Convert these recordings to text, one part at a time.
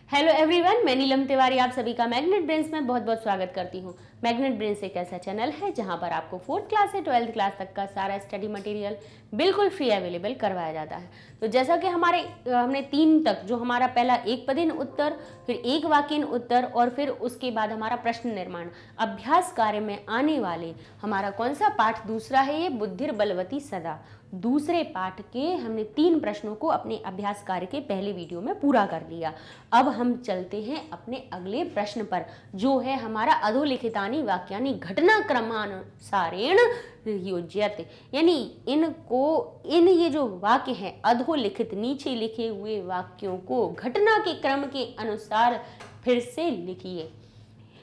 Hello everyone, मैं नीलम तिवारी आप सभी का मैग्नेट ब्रेन्स में बहुत बहुत स्वागत करती हूँ। मैग्नेट ब्रेन्स एक ऐसा चैनल है जहाँ पर आपको 4th क्लास से 12th क्लास तक का सारा स्टडी मटेरियल बिल्कुल फ्री अवेलेबल करवाया जाता है। तो जैसा कि हमने 3 तक जो हमारा पहला एक पदेन उत्तर, फिर एक वाक्यन उत्तर और फिर उसके बाद हमारा प्रश्न निर्माण अभ्यास कार्य में आने वाले हमारा कौन सा पाठ दूसरा है, ये बुद्धिर बलवती सदा। दूसरे पाठ के हमने 3 प्रश्नों को अपने अभ्यास कार्य के पहले वीडियो में पूरा कर लिया। अब हम चलते हैं अपने अगले प्रश्न पर, जो है हमारा अधोलिखितानि वाक्यानि घटनाक्रमानुसारेण योज्यते। यानी इन ये जो वाक्य हैं अधोलिखित नीचे लिखे हुए वाक्यों को घटना के क्रम के अनुसार फिर से लिखिए।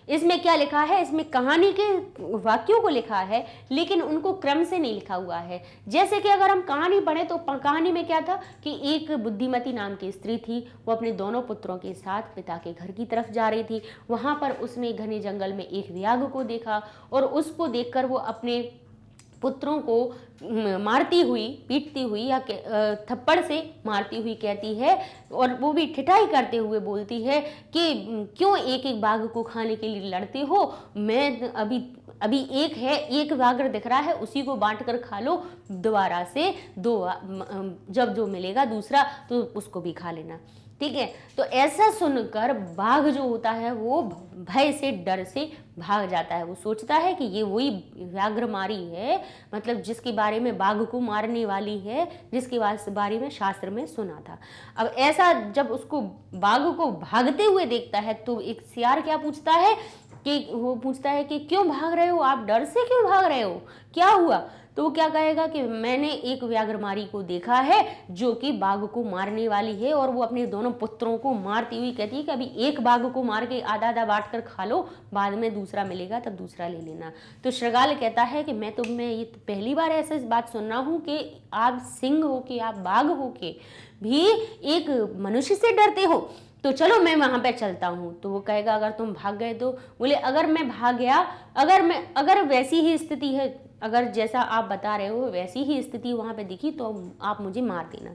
इसमें क्या लिखा है, इसमें कहानी के वाक्यों को लिखा है लेकिन उनको क्रम से नहीं लिखा हुआ है। जैसे कि अगर हम कहानी पढ़ें तो कहानी में क्या था कि एक बुद्धिमती नाम की स्त्री थी, वो अपने दोनों पुत्रों के साथ पिता के घर की तरफ जा रही थी। वहां पर उसने घने जंगल में एक व्याघ्र को देखा और उसको देखकर वो अपने पुत्रों को मारती हुई, पीटती हुई या थप्पड़ से मारती हुई कहती है, और वो भी ठिठाई करते हुए बोलती है कि क्यों एक एक बाघ को खाने के लिए लड़ते हो, मैं अभी एक है, एक व्याघ्र दिख रहा है, उसी को बांट कर खा लो, दोबारा से जब जो मिलेगा दूसरा तो उसको भी खा लेना, ठीक है। तो ऐसा सुनकर बाघ जो होता है वो भय से, डर से भाग जाता है। वो सोचता है कि ये वही व्याघ्रमारी है, मतलब जिसके बारे में बाघ को मारने वाली है, जिसके बारे में शास्त्र में सुना था। अब ऐसा जब उसको बाघ को भागते हुए देखता है तो एक सियार क्या पूछता है कि वो पूछता है कि क्यों भाग रहे हो आप, डर से क्यों भाग रहे हो, क्या हुआ? तो वो क्या कहेगा कि मैंने एक व्याघ्रमारी को देखा है जो कि बाघ को मारने वाली है, और वो अपने दोनों पुत्रों को मारती हुई कहती है कि अभी एक बाघ को मार के आधा आधा बांट कर खा लो, बाद में दूसरा मिलेगा तब दूसरा ले लेना। तो श्रृगाल कहता है कि मैं ये तो पहली बार ऐसा इस बात सुन रहा हूँ कि आप सिंह हो के, आप बाघ हो के भी एक मनुष्य से डरते हो, तो चलो मैं वहां पे चलता हूँ। तो वो कहेगा अगर तुम भाग गए तो? बोले अगर मैं भाग गया, अगर वैसी ही स्थिति है, अगर जैसा आप बता रहे हो वैसी ही स्थिति वहां पे दिखी तो आप मुझे मार देना,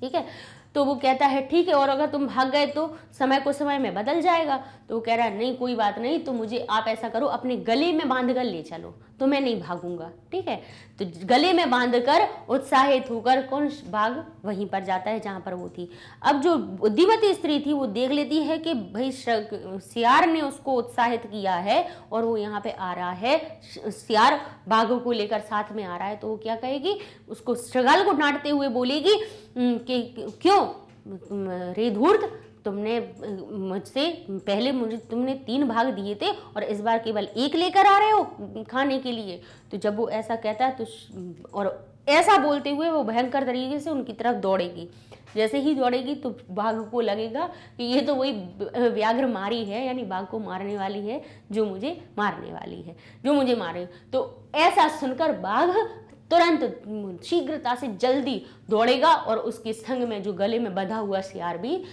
ठीक है। तो वो कहता है ठीक है, और अगर तुम भाग गए तो समय को समय में बदल जाएगा। तो वो कह रहा है नहीं कोई बात नहीं, तो मुझे आप ऐसा करो अपने गले में बांध कर ले चलो, तो मैं नहीं भागूंगा, ठीक है। तो गले में बांधकर उत्साहित होकर कौन बाघ वहीं पर जाता है जहां पर वो थी। अब जो बुद्धिमती स्त्री थी वो देख लेती है कि भाई सियार ने उसको उत्साहित किया है और वो यहाँ पे आ रहा है, सियार बाघ को लेकर साथ में आ रहा है। तो वो क्या कहेगी, उसको श्रृगाल को डांटते हुए बोलेगी कि क्यों रे धूर्त, तुमने मुझसे पहले तुमने 3 भाग दिए थे और इस बार केवल एक लेकर आ रहे हो खाने के लिए। तो जब वो ऐसा कहता है तो और ऐसा बोलते हुए वो भयंकर तरीके से उनकी तरफ दौड़ेगी। जैसे ही दौड़ेगी तो बाघ को लगेगा कि ये तो वही व्याघ्र मारी है, यानी बाघ को मारने वाली है जो मुझे मारने वाली है, जो मुझे मारे। तो ऐसा सुनकर बाघ तुरंत शीघ्रता से जल्दी दौड़ेगा और उसके संग में जो गले में बंधा हुआ सियार भी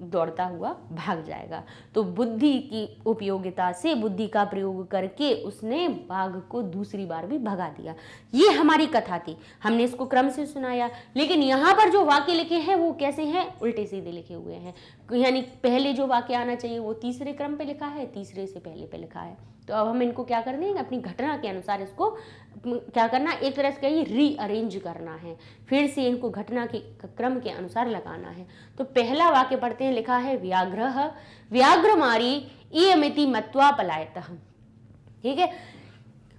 दौड़ता हुआ भाग जाएगा। तो बुद्धि की उपयोगिता से, बुद्धि का प्रयोग करके उसने बाघ को दूसरी बार भी भगा दिया। ये हमारी कथा थी, हमने इसको क्रम से सुनाया, लेकिन यहाँ पर जो वाक्य लिखे हैं वो कैसे हैं, उल्टे सीधे लिखे हुए हैं। यानी पहले जो वाक्य आना चाहिए वो तीसरे क्रम पे लिखा है, तीसरे से पहले पे लिखा है। तो अब हम इनको क्या कर देंगे, अपनी घटना के अनुसार इसको क्या करना, एक तरह से कहीं रीअरेंज करना है, फिर से इनको घटना के क्रम के अनुसार लगाना है। तो पहला वाक्य पढ़ते हैं, लिखा है व्याघ्रः व्याघ्रमारी इयमिति मत्वा पलायतः, ठीक है।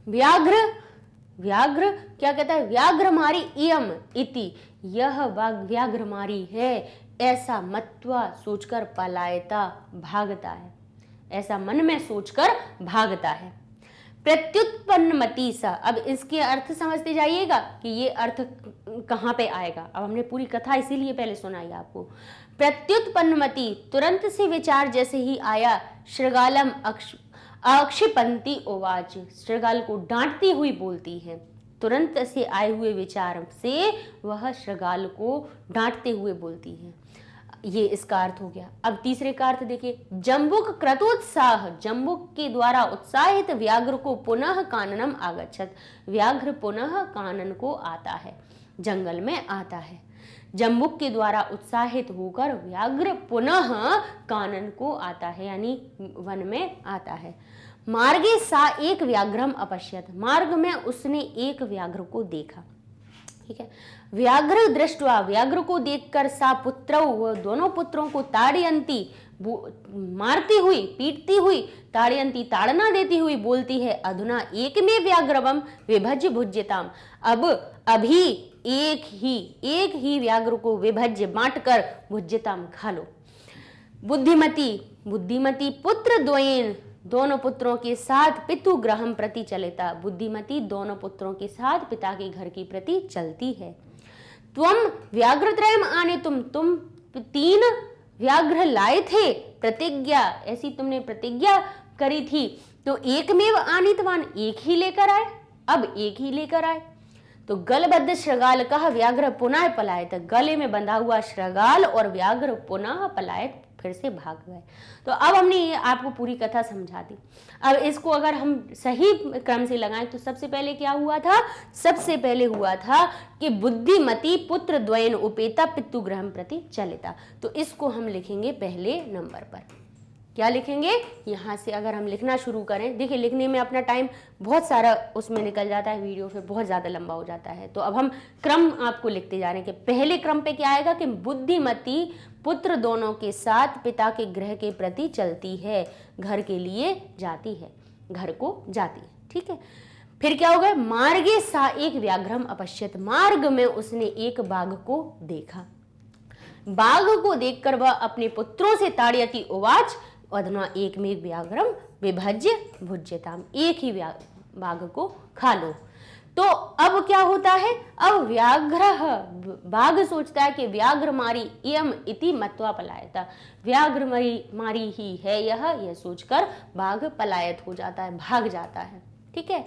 व्याघ्र क्या कहता है, व्याघ्रमारी इयम इति, यह व्याघ्रमारी है, ऐसा मत्वा सोचकर पलायता भागता है, ऐसा मन में सोचकर भागता है। प्रत्युत्पन्नमति सा, अब इसके अर्थ समझते जाइएगा कि ये अर्थ कहाँ पे आएगा। अब हमने पूरी कथा इसीलिए पहले सुनाई आपको। प्रत्युत्पन्नमति, तुरंत से विचार जैसे ही आया, श्रृगालम अक्षिपंती उवाच, श्रृगाल को डांटती हुई बोलती है। तुरंत से आए हुए विचार से वह श्रृगाल को डांटते हुए बोलती है। ये इसका अर्थ हो गया। अब तीसरे का अर्थ देखिए, जम्बुक क्रतोत्साह, जम्बुक के द्वारा उत्साहित व्याघ्र को पुनः काननम आगच्छत, व्याघ्र पुनः कानन को आता है, जंगल में आता है। जम्बुक के द्वारा उत्साहित होकर व्याघ्र पुनः कानन को आता है, यानी वन में आता है। मार्गे सा एक व्याघ्रम अपश्यत, मार्ग में उसने एक व्याघ्र को देखा। ठीक है, व्याघ्र दृष्टवा, व्याघ्र को देखकर सा पुत्रौ, वो दोनों पुत्रों को ताड़यंती, मारती हुई, पीटती हुई, ताड़यंती, ताड़ना देती हुई बोलती है, अधुना एक में व्याघ्रवम विभज्य भुज्यताम, अब अभी एक ही व्याघ्र को विभज्य बांटकर भुज्यताम, खा लो। बुद्धिमती पुत्र द्वयेन, दोनों पुत्रों के साथ पितु ग्रहम प्रति चलेता, बुद्धिमती दोनों पुत्रों के साथ पिता के घर की प्रति चलती है। त्वम व्याघ्रत्रयम आने, तुम 3 व्याघ्र लाए थे, प्रतिज्ञा, ऐसी तुमने प्रतिज्ञा करी थी, तो एकमेव आनीतवान, एक ही लेकर आए, अब एक ही लेकर आए। तो गलबद्ध श्रगाल कहा व्याघ्र पुनः पलायत, गले में बंधा हुआ श्रगाल और व्याघ्र पुनः पलायत, फिर से भाग गए। तो अब हमने ये आपको पूरी कथा समझा दी। अब इसको अगर हम सही क्रम से लगाएं तो सबसे पहले क्या हुआ था? सबसे पहले हुआ था कि बुद्धिमती पुत्र द्वयन उपेता पितु ग्रहम प्रति चलिता। तो इसको हम लिखेंगे पहले नंबर पर। क्या लिखेंगे? यहाँ से अगर हम लिखना शुरू करें, देखिए लिखने में अपना टाइम बहुत सारा उसमें निकल जाता है, वीडियो फिर बहुत ज़्यादा लंबा हो जाता है। तो अब हम क्रम आपको लिखते जा रहे हैं कि पहले क्रम पे क्या आएगा कि बुद्धिमती पुत्र दोनों के साथ पिता के गृह के प्रति चलती है, घर के लिए जाती है, घर को जाती है। ठीक है, फिर क्या होगा? मार्गे सा एक व्याघ्रम अपश्यत, मार्ग में उसने एक बाघ को देखा। बाघ को देखकर वह अपने पुत्रों से ताड़यति उवाच अधुना एक में व्याघ्रम विभज्य भुज्यताम, एक ही बाघ को खा लो। तो अब क्या होता है? अब व्याघ्र, बाघ सोचता है कि व्याघ्र मारी इयम इति मत्वा पलायता, व्याघ्र मारी ही है यह सोचकर बाघ पलायत हो जाता है, भाग जाता है। ठीक है,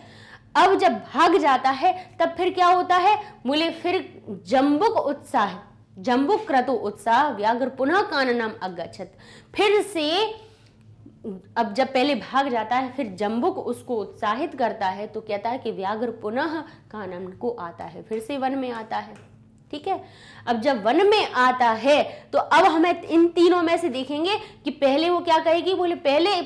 अब जब भाग जाता है तब फिर क्या होता है? बोले फिर जम्बुक उत्साह, जम्बुक क्रतु उत्साह व्याघ्र पुनः काननम अगच्छत, फिर से अब जब पहले भाग जाता है फिर जम्बुक उसको उत्साहित करता है, तो कहता है कि व्याघ्र पुनः कानन को आता है, फिर से वन में आता है। ठीक है, अब जब वन में आता है तो अब हमें इन तीनों में से देखेंगे कि पहले वो क्या कहेगी। बोले पहले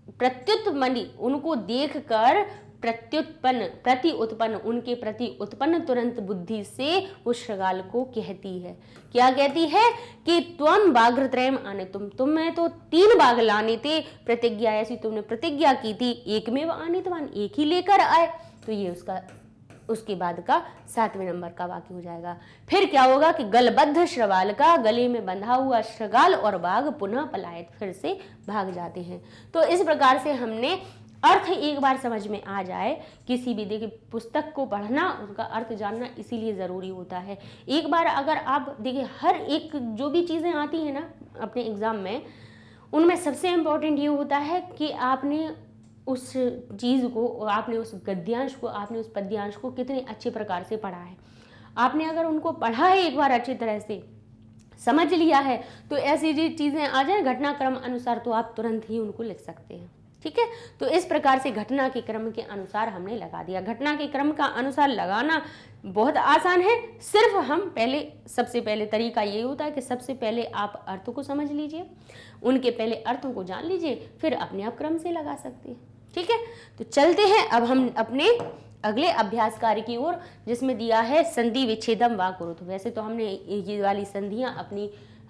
प्रत्युत्पन्नी, उनको देखकर प्रति उत्पन्न, उनके प्रति उत्पन्न तुरंत बुद्धि से उस श्रगाल को कहती है, क्या कहती है कि त्वम बाघ्रत्रयम आने, तुम्हें तो 3 बाघ लाने थे, प्रतिज्ञा ऐसी तुमने प्रतिज्ञा की थी, एक में आनीतवान, एक ही लेकर आए। तो ये उसके बाद का 7वें नंबर का वाक्य हो जाएगा। फिर क्या होगा कि गलबद्ध श्रवाल का, गले में बंधा हुआ श्रगाल और बाघ पुनः पलायत, फिर से भाग जाते हैं। तो इस प्रकार से हमने अर्थ एक बार समझ में आ जाए, किसी भी देखिए पुस्तक को पढ़ना, उसका अर्थ जानना इसीलिए ज़रूरी होता है। एक बार अगर आप देखिए हर एक जो भी चीज़ें आती हैं ना अपने एग्ज़ाम में, उनमें सबसे इम्पोर्टेंट ये होता है कि आपने उस चीज़ को, आपने उस गद्यांश को, आपने उस पद्यांश को कितने अच्छे प्रकार से पढ़ा है। आपने अगर उनको पढ़ा है एक बार अच्छी तरह से, समझ लिया है, तो ऐसी चीज़ें आ जाए घटनाक्रम अनुसार तो आप तुरंत ही उनको लिख सकते हैं। ठीक है, तो इस प्रकार से घटना के क्रम के अनुसार हमने लगा दिया। घटना के क्रम का अनुसार लगाना बहुत आसान है, सिर्फ हम सबसे पहले तरीका ये होता है कि सबसे पहले आप अर्थ को समझ लीजिए, उनके पहले अर्थों को जान लीजिए, फिर अपने आप क्रम से लगा सकते हैं। ठीक है, तो चलते हैं अब हम अपने अगले अभ्यास कार्य की ओर, जिसमें दिया है संधि विच्छेदम वा कुरुत। वैसे तो हमने ये वाली संधियाँ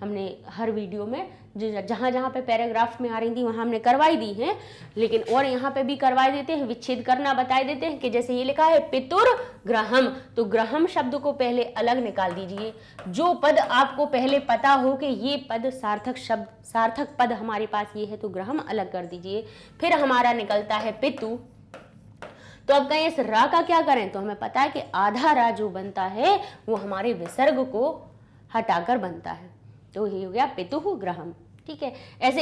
हमने हर वीडियो में जहाँ जहाँ पे पैराग्राफ में आ रही थी वहाँ हमने करवाई दी हैं, लेकिन और यहाँ पे भी करवाई देते हैं, विच्छेद करना बताए देते हैं कि जैसे ये लिखा है पितुर ग्रहम, तो ग्रहम शब्द को पहले अलग निकाल दीजिए। जो पद आपको पहले पता हो कि ये पद सार्थक पद हमारे पास ये है, तो ग्रहम अलग कर दीजिए। फिर हमारा निकलता है पितु। तो अब कहें इस रा का क्या करें, तो हमें पता है कि आधा रा जो बनता है वो हमारे विसर्ग को हटाकर बनता है, तो ये हो गया पितुः ग्रहम। ठीक है, ऐसे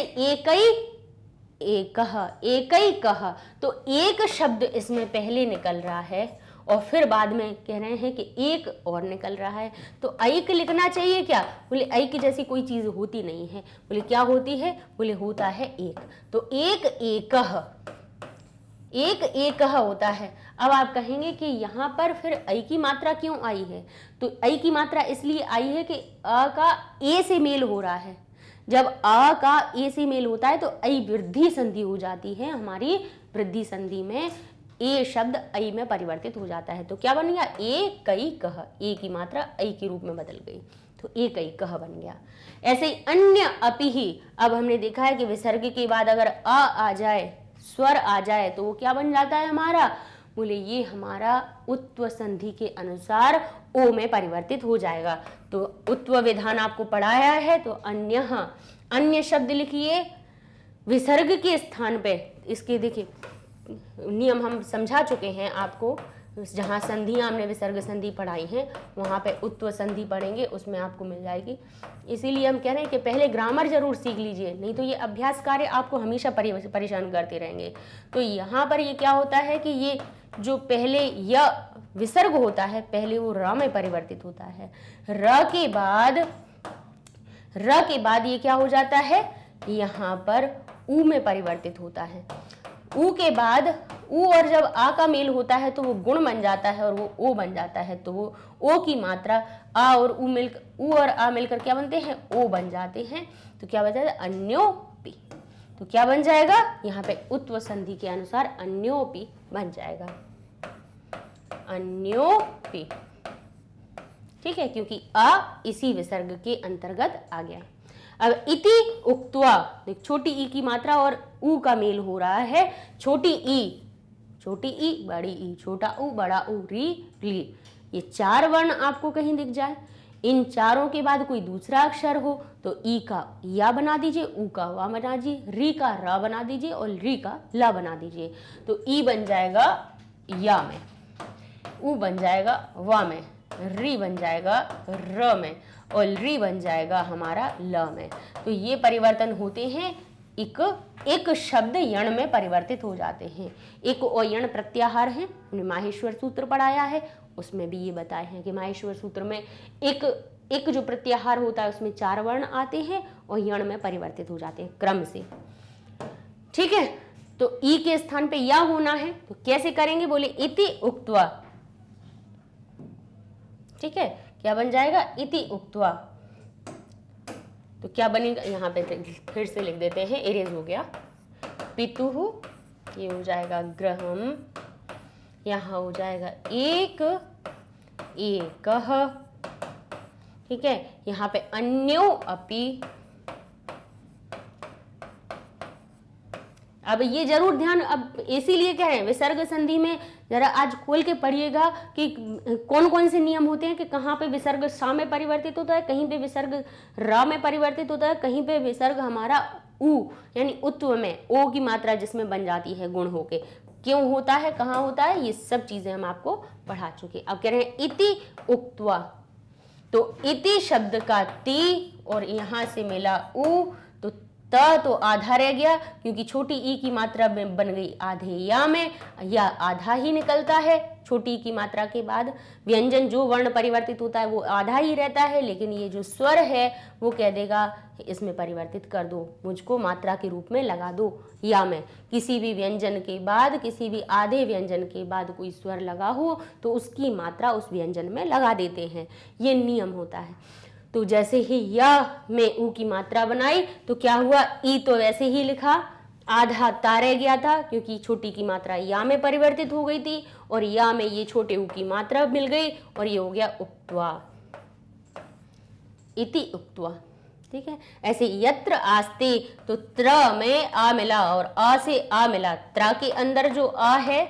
एकई कह, तो एक शब्द इसमें पहले निकल रहा है और फिर बाद में कह रहे हैं कि एक और निकल रहा है, तो ऐक लिखना चाहिए क्या? बोले ऐक जैसी कोई चीज होती नहीं है। बोले क्या होती है? बोले होता है एक। तो एक एकह, एक एक होता है। अब आप कहेंगे कि यहाँ पर फिर ऐ की मात्रा क्यों आई है? तो ऐ की मात्रा इसलिए आई है कि अ का ए से मेल हो रहा है। जब अ का ए से मेल होता है तो ऐ वृद्धि संधि हो जाती है। हमारी वृद्धि संधि में ए शब्द ऐ में परिवर्तित हो जाता है। तो क्या बन गया? ए कई कह। ए की मात्रा ऐ के रूप में बदल गई, तो ए कई कह बन गया। ऐसे ही अन्य अपि ही, अब हमने देखा है कि विसर्ग के बाद अगर आ जाए, स्वर आ जाए, तो वो क्या बन जाता है हमारा? बोले ये हमारा उत्व संधि के अनुसार ओ में परिवर्तित हो जाएगा। तो उत्व विधान आपको पढ़ाया है, तो अन्य शब्द लिखिए विसर्ग के स्थान पे। इसके देखिए नियम हम समझा चुके हैं आपको, जहाँ संधियाँ हमने विसर्ग संधि पढ़ाई हैं वहाँ पे उत्व संधि पढ़ेंगे, उसमें आपको मिल जाएगी। इसीलिए हम कह रहे हैं कि पहले ग्रामर जरूर सीख लीजिए, नहीं तो ये अभ्यास कार्य आपको हमेशा परेशान करते रहेंगे। तो यहाँ पर ये क्या होता है कि ये जो पहले य विसर्ग होता है, पहले वो र में परिवर्तित होता है। र के बाद ये क्या हो जाता है? यहाँ पर ऊ में परिवर्तित होता है। ऊ के बाद ऊ और जब आ का मेल होता है तो वो गुण बन जाता है और वो ओ बन जाता है। तो वो ओ की मात्रा आ और ऊ और आ मिलकर क्या बनते हैं? ओ बन जाते हैं। तो क्या बचा? अन्योपि। तो क्या बन जाएगा? यहाँ पे उत्व संधि के अनुसार अन्योपि बन जाएगा, अन्योपि। ठीक है, क्योंकि आ इसी विसर्ग के अंतर्गत आ गया। अब इति उक्त्वा, देख छोटी ई की मात्रा और ऊ का मेल हो रहा है। छोटी ई बड़ी ई, छोटा ऊ बड़ा ऊ, री ली, ये चार वर्ण आपको कहीं दिख जाए, इन चारों के बाद कोई दूसरा अक्षर हो तो ई का या बना दीजिए, ऊ का वा बना दीजिए, री का रा बना दीजिए और री का ला बना दीजिए। तो ई बन जाएगा या में, ऊ बन जाएगा वा में, री बन जाएगा र में और री बन जाएगा हमारा ल में। तो ये परिवर्तन होते हैं, एक शब्द यण में परिवर्तित हो जाते हैं। एक यण प्रत्याहार है, हमने माहेश्वर सूत्र पढ़ाया है, उसमें भी ये बताए हैं कि माहेश्वर सूत्र में एक जो प्रत्याहार होता है उसमें चार वर्ण आते हैं और यण में परिवर्तित हो जाते हैं क्रम से। ठीक है, तो ई के स्थान पे या होना है, तो कैसे करेंगे? बोले इति उक्त्वा। ठीक है, क्या बन जाएगा? इति उक्त्वा। तो क्या बनेगा? यहाँ पे फिर से लिख देते हैं, एरेज हो गया। पितुः, ये हो जाएगा ग्रहम, यहाँ हो जाएगा एक एकः। ठीक है, यहाँ पे अन्यो अपि। अब ये जरूर ध्यान, अब इसीलिए कह रहे हैं विसर्ग संधि में जरा आज खोल के पढ़िएगा कि कौन कौन से नियम होते हैं, कि कहाँ पे विसर्ग सा में परिवर्तित होता है, कहीं पे विसर्ग रा में परिवर्तित होता है, कहीं पे विसर्ग हमारा ऊ यानी उत्व में ओ की मात्रा जिसमें बन जाती है गुण होके, क्यों होता है, कहाँ होता है, ये सब चीजें हम आपको पढ़ा चुके। अब कह रहे हैं इति उक्त्वा, तो इति शब्द का ती और यहाँ से मिला ऊ, तो त तो आधा रह गया, क्योंकि छोटी ई की मात्रा में बन गई आधे या में, या आधा ही निकलता है। छोटी ई की मात्रा के बाद व्यंजन जो वर्ण परिवर्तित होता है वो आधा ही रहता है, लेकिन ये जो स्वर है वो कह देगा इसमें परिवर्तित कर दो, मुझको मात्रा के रूप में लगा दो या में। किसी भी व्यंजन के बाद, किसी भी आधे व्यंजन के बाद कोई स्वर लगा हो तो उसकी मात्रा उस व्यंजन में लगा देते हैं, ये नियम होता है। तो जैसे ही या में ऊ की मात्रा बनाई तो क्या हुआ? ई तो वैसे ही लिखा, आधा ता रह गया था क्योंकि छोटी की मात्रा या में परिवर्तित हो गई थी, और या में ये छोटे ऊ की मात्रा मिल गई और ये हो गया उक्त्वा, इति उक्त्वा। ठीक है, ऐसे यत्र आस्ते, तो त्र में आ मिला और आ से आ मिला, त्र के अंदर जो आ है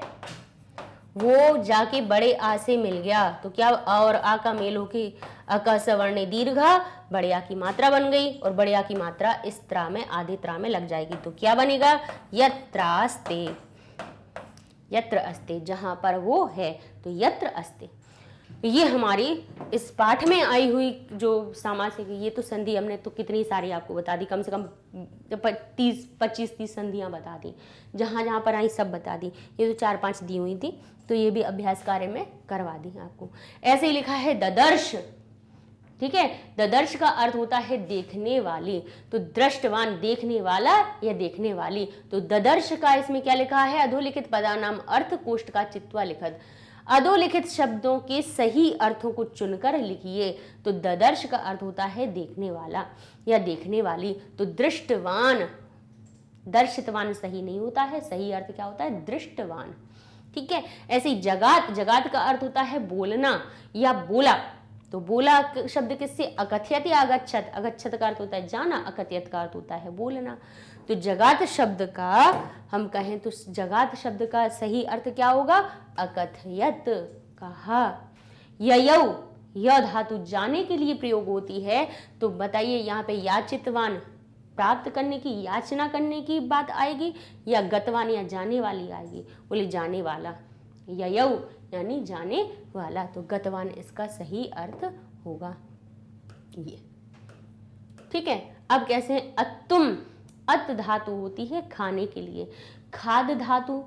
वो जाके बड़े आ से मिल गया, तो क्या आ और आ का मेल होके अक सवर्ण दीर्घा, बड़े आ की मात्रा बन गई और बड़े आ की मात्रा इस त्रा में, आधे त्रा में लग जाएगी। तो क्या बनेगा? यत्रास्ते, यत्र अस्ते, जहां पर वो है तो यत्र अस्ते। ये हमारी इस पाठ में आई हुई जो सामासिक, ये तो संधि हमने तो कितनी सारी आपको बता दी, कम से कम 25-30 संधियां बता दी, जहां जहां पर आई सब बता दी। ये तो 4-5 दी हुई थी, तो ये भी अभ्यास कार्य में करवा दी आपको। ऐसे ही लिखा है ददर्श, ठीक है। ददर्श का अर्थ होता है देखने वाली, तो दृष्टवान देखने वाला या देखने वाली। तो ददर्श का इसमें क्या लिखा है, अधोलिखित पदानाम अर्थ कोष्ठ का चित्वा लिखत। अधोलिखित शब्दों के सही अर्थों को चुनकर लिखिए। तो ददर्श का अर्थ होता है देखने वाला या देखने वाली। तो दृष्टवान, दर्शितवान सही नहीं होता है, सही अर्थ क्या होता है, दृष्टवान। ठीक है। ऐसे ही जगात, जगात का अर्थ होता है बोलना या बोला। तो बोला शब्द किससे, अकथयत या अगच्छत। अगच्छत का अर्थ होता है जाना, अकथयत का अर्थ होता है बोलना। तो जगात शब्द का हम कहें तो जगात शब्द का सही अर्थ क्या होगा, अकथयत, कहा। ययौ, यह धातु जाने के लिए प्रयोग होती है। तो बताइए यहाँ पे याचितवान प्राप्त करने की, याचना करने की बात आएगी या गतवान या जाने वाली आएगी, बोले जाने वाला। ययौ यानी जाने वाला, तो गतवान इसका सही अर्थ होगा ये। ठीक है। अब कैसे हैं, अत्तुम, अत धातु होती है खाने के लिए, खाद धातु,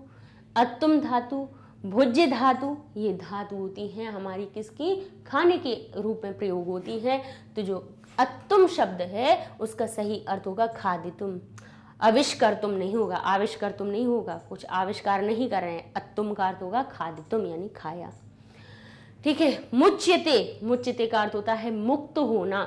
अत्तुम धातु, भोज्य धातु, ये धातु होती हैं हमारी किसकी, खाने के रूप में प्रयोग होती हैं। तो जो अत्तुम शब्द है उसका सही अर्थ होगा खादितुम। आविष्कर्तुम नहीं होगा, आविष्कर्तुम नहीं होगा, कुछ आविष्कार नहीं कर रहे हैं। अत्तुम का अर्थ होगा खादितुम यानी खाया। ठीक है। मुच्यते, मुच्यते का अर्थ होता है मुक्त होना।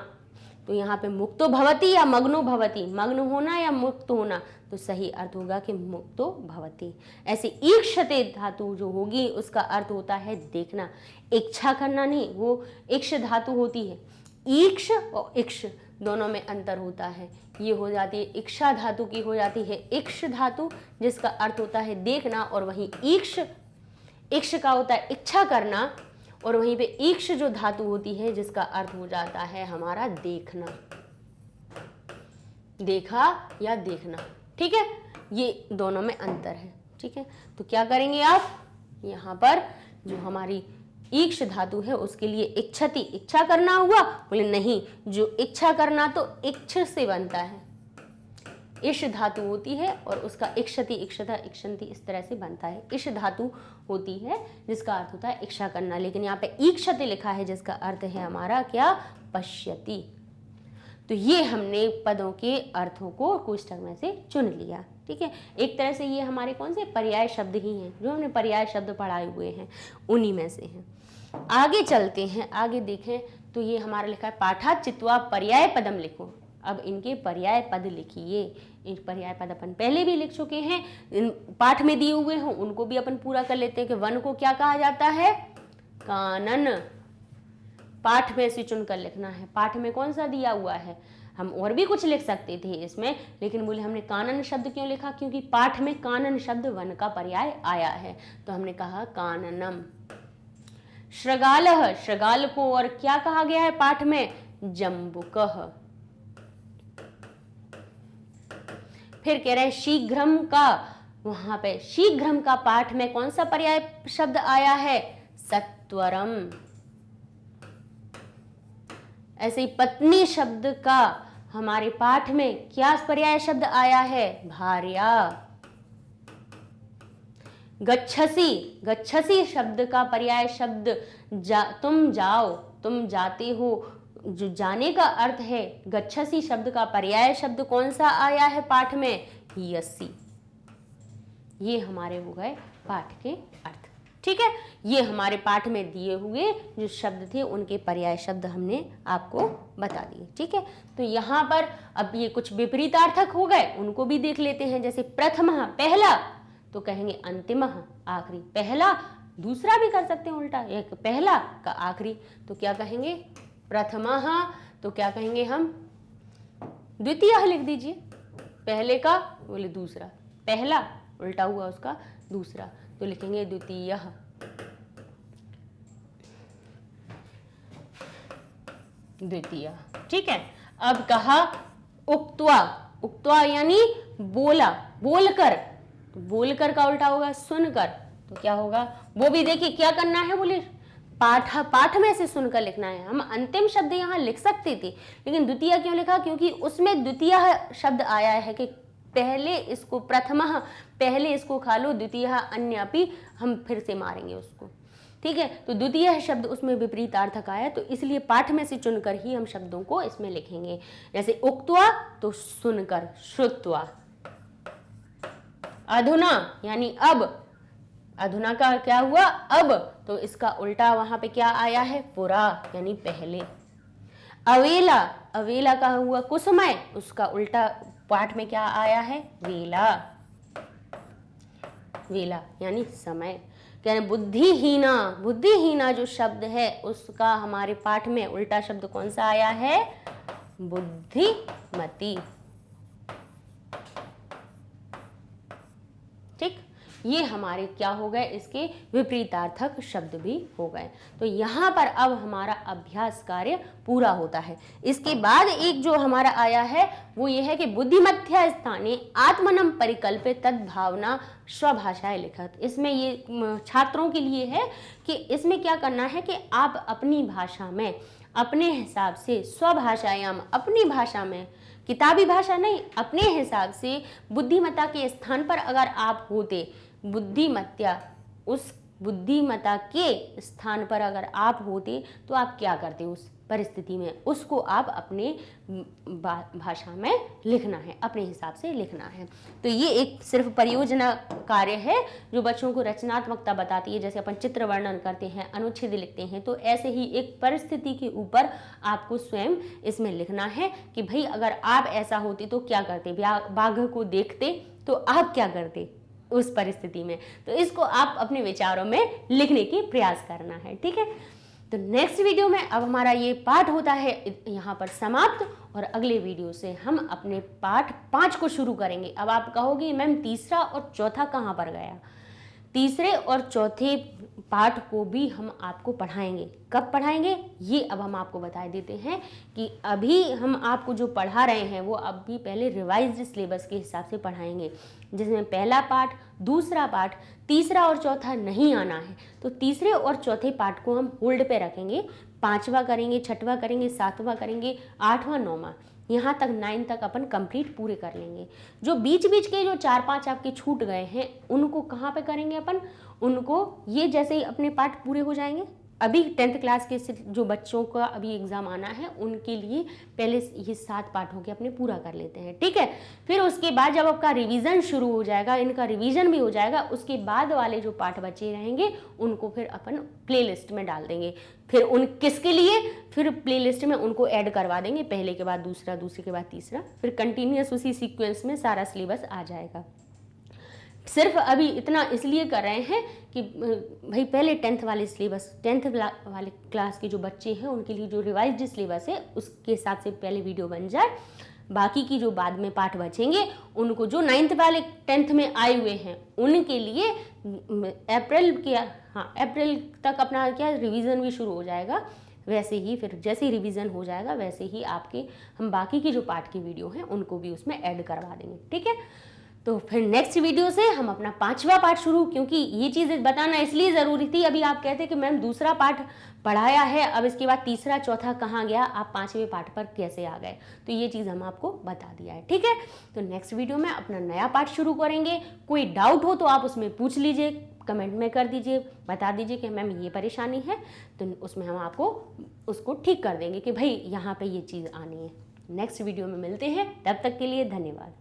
तो यहाँ पे मुक्तो भवति या मग्नो भवति, मग्न होना या मुक्त होना, तो सही अर्थ होगा कि मुक्तो भवति। ऐसे ईक्षते धातु जो होगी उसका अर्थ होता है देखना, इच्छा करना नहीं, वो इक्ष धातु होती है। ईक्ष और इक्ष दोनों में अंतर होता है। ये हो जाती है इच्छा धातु की हो जाती है इक्ष धातु, जिसका अर्थ होता है देखना, और वहीं ईक्ष, इक्ष का होता है इच्छा करना, और वहीं पे ईक्ष जो धातु होती है जिसका अर्थ हो जाता है हमारा देखना, देखा या देखना। ठीक है। ये दोनों में अंतर है। ठीक है। तो क्या करेंगे आप, यहाँ पर जो हमारी ईक्ष धातु है उसके लिए इच्छति, इच्छा करना हुआ, बोले नहीं, जो इच्छा करना तो इक्ष से बनता है, इश धातु होती है और उसका इक्षति, इक्षता, इक्षन्ति इस तरह से बनता है। इश धातु होती है जिसका अर्थ होता है इच्छा करना, लेकिन यहाँ पे ईक्षति लिखा है जिसका अर्थ है हमारा क्या, पश्यति। तो ये हमने पदों के अर्थों को कोष्ठक में से चुन लिया। ठीक है। एक तरह से ये हमारे कौन से पर्याय शब्द ही हैं, जो हमने पर्याय शब्द पढ़ाए हुए हैं उन्हीं में से हैं। आगे चलते हैं, आगे देखें तो ये हमारा लिखा है पाठा चित्वा पर्याय पदम लिखो। अब इनके पर्याय पद लिखिए। इन पर्याय पद अपन पहले भी लिख चुके हैं, इन पाठ में दिए हुए हैं उनको भी अपन पूरा कर लेते हैं कि वन को क्या कहा जाता है, कानन। पाठ में से चुनकर लिखना है। पाठ में कौन सा दिया हुआ है, हम और भी कुछ लिख सकते थे इसमें, लेकिन बोले हमने कानन शब्द क्यों लिखा, क्योंकि पाठ में कानन शब्द वन का पर्याय आया है, तो हमने कहा काननम। श्रगालः, श्रगाल को और क्या कहा गया है पाठ में, जम्बुकः। फिर कह रहे हैं शीघ्रम का, वहां पे शीघ्रम का पाठ में कौन सा पर्याय शब्द आया है, सत्वरम। ऐसे ही पत्नी शब्द का हमारे पाठ में क्या पर्याय शब्द आया है, भार्या। गच्छसी, गच्छसी शब्द का पर्याय शब्द तुम जाओ, तुम जाते हो, जो जाने का अर्थ है। गच्छसी शब्द का पर्याय शब्द कौन सा आया है पाठ में, यसी। ये हमारे हो गए पाठ के अर्थ। ठीक है। ये हमारे पाठ में दिए हुए जो शब्द थे उनके पर्याय शब्द हमने आपको बता दिए। ठीक है। तो यहाँ पर अब ये कुछ विपरीतार्थक हो गए, उनको भी देख लेते हैं। जैसे प्रथमः, पहला, तो कहेंगे अंतिमः, आखिरी। पहला दूसरा भी कर सकते हैं उल्टा, एक पहला का आखिरी, तो क्या कहेंगे, प्रथमः, तो क्या कहेंगे हम, द्वितीय लिख दीजिए। पहले का बोले दूसरा, पहला उल्टा हुआ उसका दूसरा, तो लिखेंगे द्वितीय। द्वितीय। ठीक है। अब कहा उक्त्वा, उक्त्वा यानी बोला, बोलकर, तो बोलकर का उल्टा होगा सुनकर, तो क्या होगा, वो भी देखिए क्या करना है, बोले पाठ में से सुनकर लिखना है। हम अंतिम शब्द यहाँ लिख सकते थे, लेकिन द्वितीय क्यों लिखा, क्योंकि उसमें द्वितीय शब्द आया है कि पहले इसको, प्रथमः पहले इसको खा लो, द्वितीय अन्यपि हम फिर से मारेंगे उसको। ठीक है। तो द्वितीय शब्द उसमें विपरीतार्थक आया, तो इसलिए पाठ में से चुनकर ही हम शब्दों को इसमें लिखेंगे। जैसे उक्त्वा तो सुनकर, श्रुत्वा। अधुना यानी अब, अधुना का क्या हुआ, अब, तो इसका उल्टा वहां पे क्या आया है, पुरा यानी पहले। अवेला, अवेला का हुआ कुसमय, उसका उल्टा पाठ में क्या आया है, वेला, वेला यानी समय। क्या बुद्धिहीना, बुद्धिहीना जो शब्द है उसका हमारे पाठ में उल्टा शब्द कौन सा आया है, बुद्धिमती। ठीक, ये हमारे क्या हो गए, इसके विपरीतार्थक शब्द भी हो गए। तो यहाँ पर अब हमारा अभ्यास कार्य पूरा होता है। इसके बाद एक जो हमारा आया है वो ये है कि बुद्धिमत्या स्थाने आत्मनम परिकल्पित तद्भावना स्वभाषाएं लिखत। इसमें ये छात्रों के लिए है कि इसमें क्या करना है कि आप अपनी भाषा में अपने हिसाब से स्वभाषायाम, अपनी भाषा में, किताबी भाषा नहीं, अपने हिसाब से बुद्धिमत्ता के स्थान पर अगर आप होते, बुद्धिमत्ता, उस बुद्धिमत्ता के स्थान पर अगर आप होते तो आप क्या करते उस परिस्थिति में, उसको आप अपने भाषा में लिखना है, अपने हिसाब से लिखना है। तो ये एक सिर्फ परियोजना कार्य है जो बच्चों को रचनात्मकता बताती है। जैसे अपन चित्र वर्णन करते हैं, अनुच्छेद लिखते हैं, तो ऐसे ही एक परिस्थिति के ऊपर आपको स्वयं इसमें लिखना है कि भाई अगर आप ऐसा होते तो क्या करते, बाघ को देखते तो आप क्या करते उस परिस्थिति में। तो इसको आप अपने विचारों में लिखने की प्रयास करना है। ठीक है, तो नेक्स्ट वीडियो में अब हमारा ये पाठ होता है यहाँ पर समाप्त, और अगले वीडियो से हम अपने पाठ 5 को शुरू करेंगे। अब आप कहोगे मैम तीसरा और चौथा कहाँ पर गया, तीसरे और चौथे पाठ को भी हम आपको पढ़ाएंगे। कब पढ़ाएंगे ये अब हम आपको बता देते हैं कि अभी हम आपको जो पढ़ा रहे हैं वो अभी पहले रिवाइज्ड सिलेबस के हिसाब से पढ़ाएंगे, जिसमें पहला पाठ, दूसरा पाठ, तीसरा और चौथा नहीं आना है। तो तीसरे और चौथे पाठ को हम होल्ड पे रखेंगे, 5वां करेंगे, 6वां करेंगे, 7वां करेंगे, 8वां, 9वां, यहाँ तक 9 तक अपन कंप्लीट पूरे कर लेंगे। जो बीच बीच के जो 4-5 आपके छूट गए हैं उनको कहाँ पे करेंगे अपन, उनको ये जैसे ही अपने पाठ पूरे हो जाएंगे, अभी 10th क्लास के जो बच्चों का अभी एग्जाम आना है उनके लिए पहले ये 7 पाठों के अपने पूरा कर लेते हैं। ठीक है, फिर उसके बाद जब आपका रिवीजन शुरू हो जाएगा, इनका रिवीजन भी हो जाएगा, उसके बाद वाले जो पाठ बचे रहेंगे उनको फिर अपन प्लेलिस्ट में डाल देंगे। फिर उन किसके लिए, फिर प्लेलिस्ट में उनको ऐड करवा देंगे, पहले के बाद दूसरा, दूसरे के बाद तीसरा, फिर कंटिन्यूस उसी सीक्वेंस में सारा सिलेबस आ जाएगा। सिर्फ अभी इतना इसलिए कर रहे हैं कि भाई पहले 10th वाले सिलेबस, 10th वाले क्लास के जो बच्चे हैं उनके लिए जो रिवाइज्ड सिलेबस है उसके हिसाब से पहले वीडियो बन जाए। बाकी की जो बाद में पाठ बचेंगे उनको जो 9th वाले 10th में आए हुए हैं उनके लिए अप्रैल तक अपना क्या रिवीजन भी शुरू हो जाएगा। वैसे ही फिर जैसे ही रिवीजन हो जाएगा वैसे ही आपके हम बाकी की जो पाठ की वीडियो हैं उनको भी उसमें ऐड करवा देंगे। ठीक है, तो फिर नेक्स्ट वीडियो से हम अपना 5वां पाठ शुरू, क्योंकि ये चीज़ बताना इसलिए ज़रूरी थी। अभी आप कहते कि मैम दूसरा पाठ पढ़ाया है, अब इसके बाद तीसरा चौथा कहाँ गया, आप 5वें पाठ पर कैसे आ गए, तो ये चीज़ हम आपको बता दिया है। ठीक है, तो नेक्स्ट वीडियो में अपना नया पाठ शुरू करेंगे। कोई डाउट हो तो आप उसमें पूछ लीजिए, कमेंट में कर दीजिए, बता दीजिए कि मैम ये परेशानी है, तो उसमें हम आपको उसको ठीक कर देंगे कि भाई यहाँ पर ये चीज़ आनी है। नेक्स्ट वीडियो में मिलते हैं, तब तक के लिए धन्यवाद।